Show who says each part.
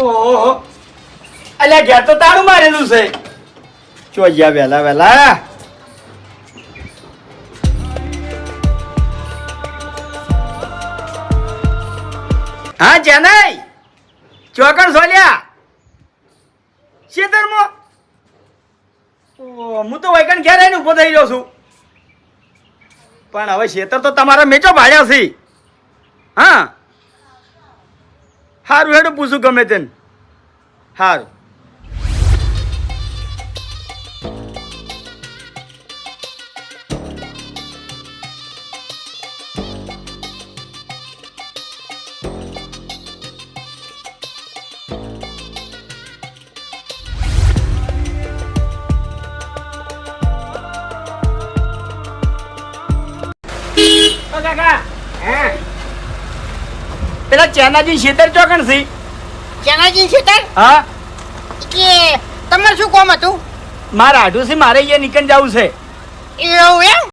Speaker 1: ઓહો અલ્યા ઘેર તો તાળું મારેલું છે ચો ગયા વેલા વેલા હા જેનાઈ ચોકણ સોલ્યા શેતરમાં હું તો વૈકણ ઘેર આવીને ઊભો થઈ રહ્યો છું પણ હવે શેતર તો તમારા મેચો ભાડ્યા છે હા સારું હેડું પૂછું ગમે તેને સારું કાકા
Speaker 2: હા
Speaker 1: પેલા ચેનાજી શેતર ચોકણ છે
Speaker 2: ચેનાજી ખેતર
Speaker 1: હા
Speaker 2: કે તમારે શું કામ હતું
Speaker 1: મારા આઢું છે મારે અહીંયા નીકળી જવું છે
Speaker 2: એવું એમ